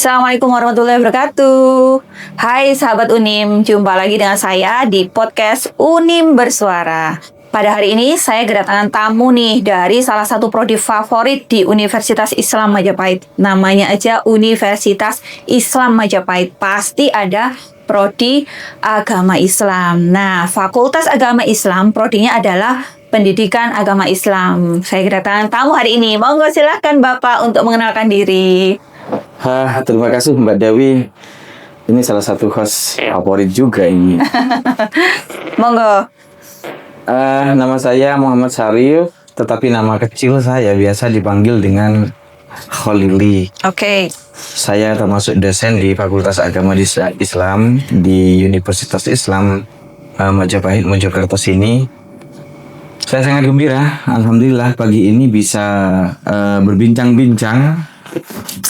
Assalamualaikum warahmatullahi wabarakatuh. Hai sahabat Unim, jumpa lagi dengan saya di podcast Unim Bersuara. Pada hari ini saya kedatangan tamu nih dari salah satu prodi favorit di Universitas Islam Majapahit. Namanya aja Universitas Islam Majapahit. Pasti ada prodi agama Islam. Nah, Fakultas Agama Islam prodinya adalah Pendidikan Agama Islam. Saya kedatangan tamu hari ini. Monggo silahkan Bapak untuk mengenalkan diri. Terima kasih Mbak Dewi. Ini salah satu host favorit juga ini. Monggo. Nama saya Muhammad Syarif, tetapi nama kecil saya biasa dipanggil dengan Kholili. Oke. Saya termasuk dosen di Fakultas Agama Islam di Universitas Islam Majapahit Mojokerto sini. Saya sangat gembira, alhamdulillah pagi ini bisa berbincang-bincang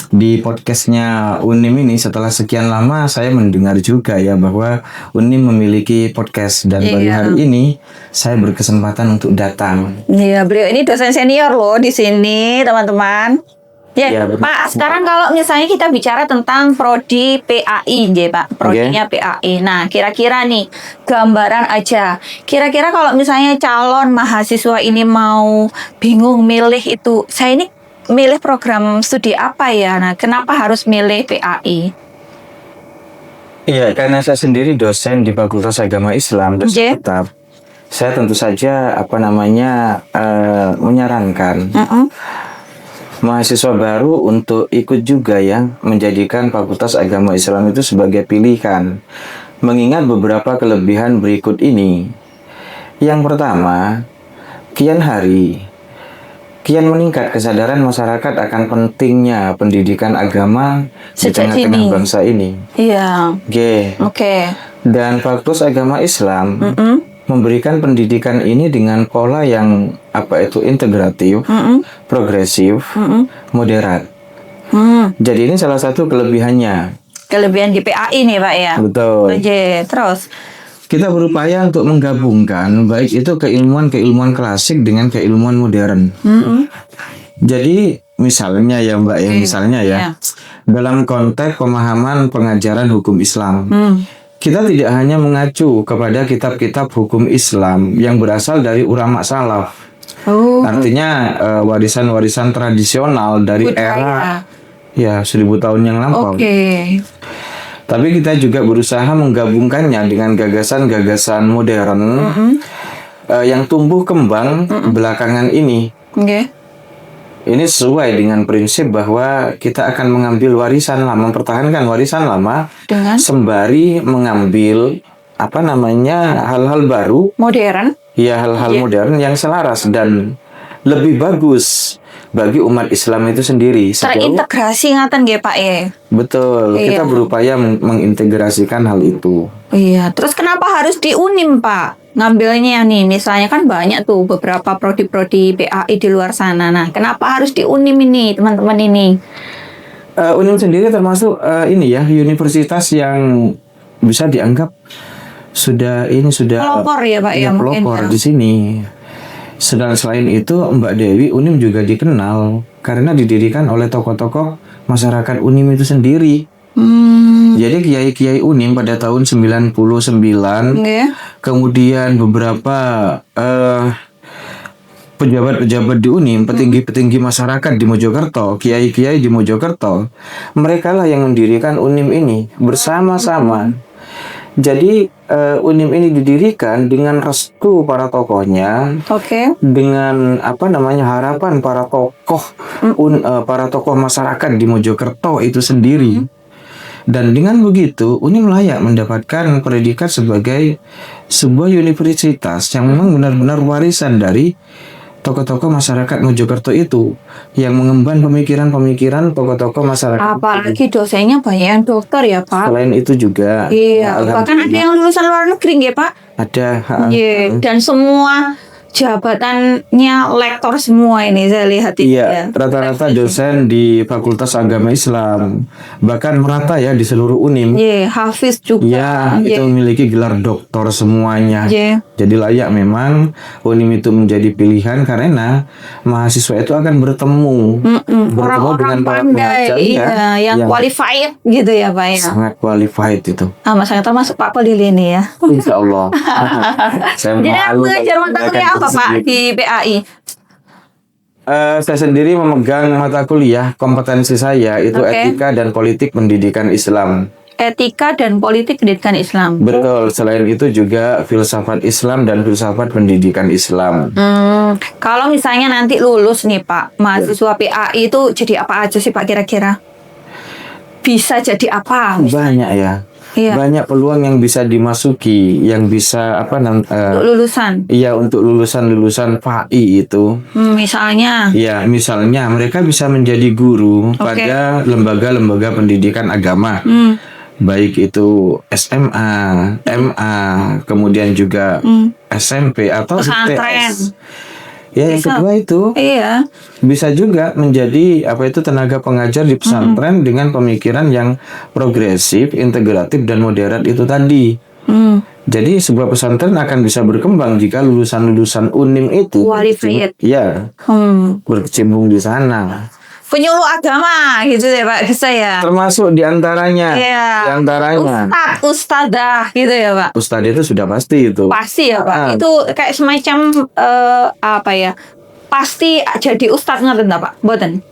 di podcastnya Unim ini. Setelah sekian lama saya mendengar juga ya bahwa Unim memiliki podcast, dan pada hari ini saya berkesempatan untuk datang. Iya, beliau ini dosen senior loh di sini, teman-teman. Ya, Pak, sekarang kalau misalnya kita bicara tentang prodi PAI, ya Pak, prodinya PAI. Nah, kira-kira nih, gambaran aja. Kira-kira kalau misalnya calon mahasiswa ini mau bingung milih itu, saya ini milih program studi apa ya? Nah, kenapa harus milih PAI? Iya, karena saya sendiri dosen di Fakultas Agama Islam, dosen tetap. Saya tentu saja menyarankan mahasiswa baru untuk ikut juga ya, menjadikan Fakultas Agama Islam itu sebagai pilihan. Mengingat beberapa kelebihan berikut ini. Yang pertama, kian meningkat kesadaran masyarakat akan pentingnya pendidikan agama di tengah-tengah bangsa ini. Iya. Oke. Dan Fakultas Agama Islam memberikan pendidikan ini dengan pola yang integratif, progresif, moderat. Jadi ini salah satu kelebihannya. Kelebihan di PAI nih Pak ya. Betul. Terus kita berupaya untuk menggabungkan baik itu keilmuan klasik dengan keilmuan modern. Jadi misalnya ya Mbak dalam konteks pemahaman pengajaran hukum Islam, kita tidak hanya mengacu kepada kitab-kitab hukum Islam yang berasal dari ulama salaf. Artinya warisan-warisan tradisional dari era 1000 tahun yang lampau. Tapi kita juga berusaha menggabungkannya dengan gagasan-gagasan modern yang tumbuh kembang belakangan ini. Ini sesuai dengan prinsip bahwa kita akan mengambil mempertahankan warisan lama dengan sembari mengambil hal-hal baru, modern. Ya, hal-hal modern yang selaras dan lebih bagus bagi umat Islam itu sendiri. Terintegrasi ngaten nggih Pak ya. Betul, kita berupaya mengintegrasikan hal itu. Iya, terus kenapa harus di Unim Pak? Ngambilnya nih, misalnya kan banyak tuh beberapa prodi-prodi PAI di luar sana. Nah, kenapa harus di Unim ini, teman-teman ini? Unim sendiri termasuk universitas yang bisa dianggap sudah pelopor ya Pak ya, pelopor di sini. Sedang selain itu Mbak Dewi, Unim juga dikenal karena didirikan oleh tokoh-tokoh masyarakat Unim itu sendiri. Jadi kiai-kiai Unim pada tahun 99, kemudian beberapa pejabat-pejabat di Unim, petinggi-petinggi masyarakat di Mojokerto, kiai-kiai di Mojokerto, mereka lah yang mendirikan Unim ini bersama-sama. Jadi Unim ini didirikan dengan restu para tokohnya, dengan harapan para tokoh masyarakat di Mojokerto itu sendiri. Dan dengan begitu, Unim layak mendapatkan predikat sebagai sebuah universitas yang memang benar-benar warisan dari tokoh-tokoh masyarakat Mojokerto itu, yang mengemban pemikiran-pemikiran tokoh-tokoh masyarakat. Apalagi dosennya banyak yang dokter ya Pak. Selain itu juga. Iya, bahkan ada yang lulusan luar negeri nggih Pak. Ada. Dan semua jabatannya lektor semua ini saya lihat ini Iya, ya. rata-rata dosen di Fakultas Agama Islam, bahkan merata ya di seluruh UNIM. Iya, Hafiz juga. Ya, itu memiliki gelar doktor semuanya. Iya. Jadi layak memang UNIM itu menjadi pilihan karena mahasiswa itu akan bertemu Orang-orang dengan para pandai, pengajar, iya, yang qualified gitu ya Pak ya. sangat qualified itu. Mas saya termasuk Pak Kolili ini ya. Insya Allah. Saya Jadi malu mengajar mata kuliah apa Pak di PAI? Saya sendiri memegang mata kuliah, kompetensi saya itu etika dan politik pendidikan Islam. Etika dan politik pendidikan Islam. Betul, selain itu juga filsafat Islam dan filsafat pendidikan Islam. Kalau misalnya nanti lulus nih Pak, mahasiswa PAI itu jadi apa aja sih Pak kira-kira? Bisa jadi apa? Banyak ya. Iya. Banyak peluang yang bisa dimasuki, yang bisa Untuk lulusan. Iya, untuk lulusan FAI itu. Misalnya. Ya, misalnya mereka bisa menjadi guru pada lembaga-lembaga pendidikan agama. Baik itu SMA, MA, kemudian juga SMP atau pesantren. ITS. Ya, yang kedua itu Iya. bisa juga menjadi tenaga pengajar di pesantren dengan pemikiran yang progresif, integratif dan moderat itu tadi. Jadi sebuah pesantren akan bisa berkembang jika lulusan-lulusan UNIM itu Qualified. ya berkecimpung di sana. Penyuluh agama gitu ya Pak saya. Termasuk diantaranya, Iya. Ustadzah gitu ya Pak. Ustadz itu sudah pasti itu. Pasti ya Pak. Itu kayak semacam apa ya? Pasti jadi ustadz ngerti enggak Pak? Mboten.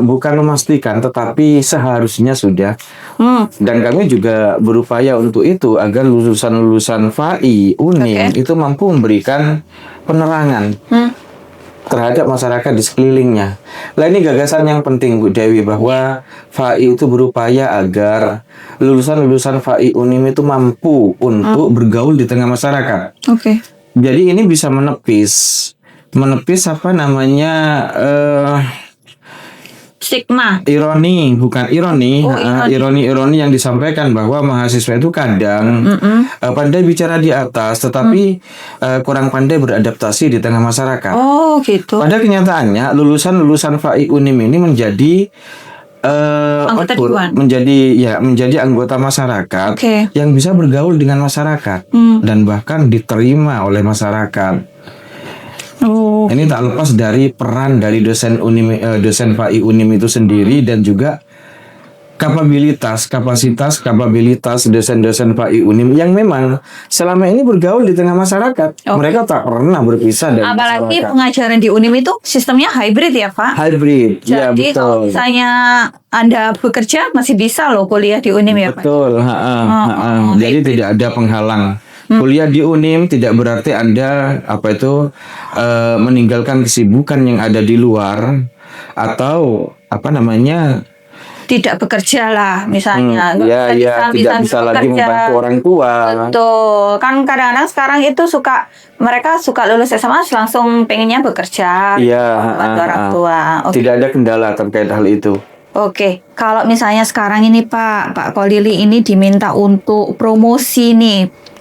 Bukan memastikan, tetapi seharusnya sudah. Dan kami juga berupaya untuk itu agar lulusan-lulusan FAI UNIM itu mampu memberikan penerangan terhadap masyarakat di sekelilingnya. Nah, ini gagasan yang penting Bu Dewi, bahwa FAI itu berupaya agar lulusan-lulusan FAI UNIM itu mampu untuk bergaul di tengah masyarakat. Jadi ini bisa menepis stigma. Ironi yang disampaikan bahwa mahasiswa itu kadang pandai bicara di atas, tetapi kurang pandai beradaptasi di tengah masyarakat. Oh gitu. Pada kenyataannya lulusan FAI UNIM ini menjadi menjadi anggota masyarakat yang bisa bergaul dengan masyarakat dan bahkan diterima oleh masyarakat. Ini tak lepas dari peran dari dosen FAI UNIM itu sendiri dan juga kapasitas dosen-dosen FAI UNIM yang memang selama ini bergaul di tengah masyarakat. Mereka tak pernah berpisah dari apalagi masyarakat. Pengajaran di UNIM itu sistemnya hybrid ya Pak? Hybrid, ya Jadi kalau betul. misalnya Anda bekerja masih bisa loh kuliah di UNIM ya Pak? Betul, jadi tidak ada penghalang. Kuliah di UNIM tidak berarti Anda meninggalkan kesibukan yang ada di luar atau tidak bekerja lah misalnya. Tidak bisa lagi membantu orang tua. Betul. Kan kadang-kadang sekarang itu mereka suka lulus SMA langsung pengennya bekerja. Bantu orang tua. Tidak ada kendala terkait hal itu. Kalau misalnya sekarang ini Pak Kolili ini diminta untuk promosi nih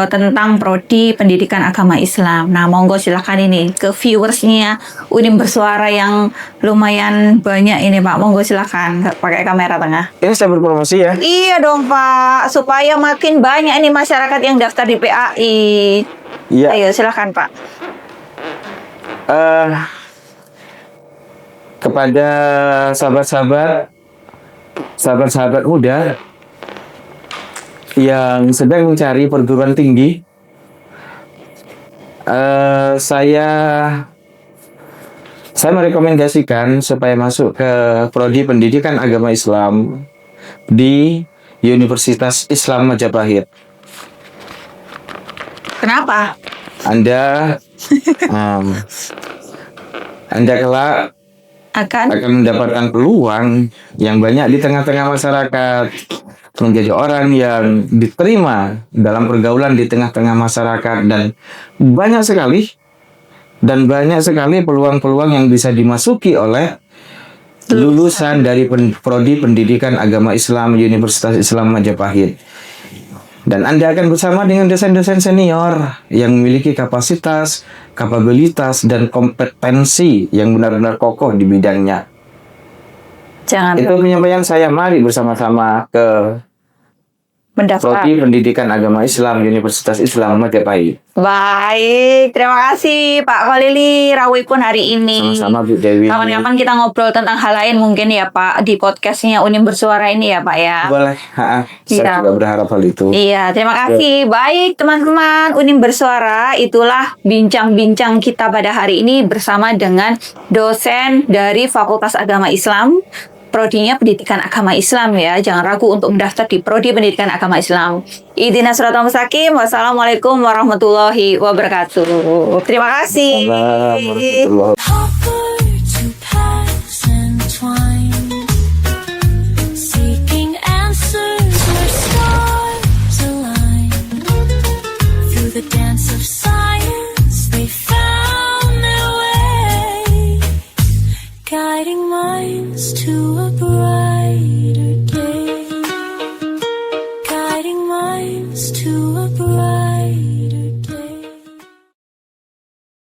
tentang prodi pendidikan agama Islam. Nah, monggo silakan ini ke viewersnya UNIM Bersuara yang lumayan banyak ini Pak. Monggo silakan pakai kamera tengah. Ini saya berpromosi ya. Iya dong Pak, supaya makin banyak ini masyarakat yang daftar di PAI. Iya. Ayo silakan Pak. Kepada sahabat-sahabat muda yang sedang mencari perguruan tinggi, saya merekomendasikan supaya masuk ke prodi pendidikan agama Islam di Universitas Islam Majapahit. Kenapa? Anda kelak akan mendapatkan peluang yang banyak di tengah-tengah masyarakat, menjadi orang yang diterima dalam pergaulan di tengah-tengah masyarakat, dan banyak sekali peluang-peluang yang bisa dimasuki oleh lulusan dari prodi pendidikan agama Islam Universitas Islam Majapahit. Dan Anda akan bersama dengan dosen-dosen senior yang memiliki kapasitas, kapabilitas, dan kompetensi yang benar-benar kokoh di bidangnya. Jangan Itu penyampaian saya. Mari bersama-sama ke mendaftar. Prodi Pendidikan Agama Islam Universitas Islam Majapahit. Baik, terima kasih Pak Khalili Rawi pun hari ini. Sama-sama Bu Dewi. Kapan-kapan kita ngobrol tentang hal lain mungkin ya Pak di podcastnya Unim Bersuara ini ya Pak ya. Boleh, saya juga berharap hal itu. Iya, terima kasih. Baik teman-teman Unim Bersuara, itulah bincang-bincang kita pada hari ini bersama dengan dosen dari Fakultas Agama Islam. Prodinya Pendidikan Agama Islam ya. Jangan ragu untuk mendaftar di Prodi Pendidikan Agama Islam. Ihdinas siratal mustaqim. Wassalamualaikum warahmatullahi wabarakatuh. Terima kasih. Waalaikumsalam warahmatullahi Seeking answers where stars align. Through the dance of science, they found their way, guiding minds to a brighter day. Guiding minds to a brighter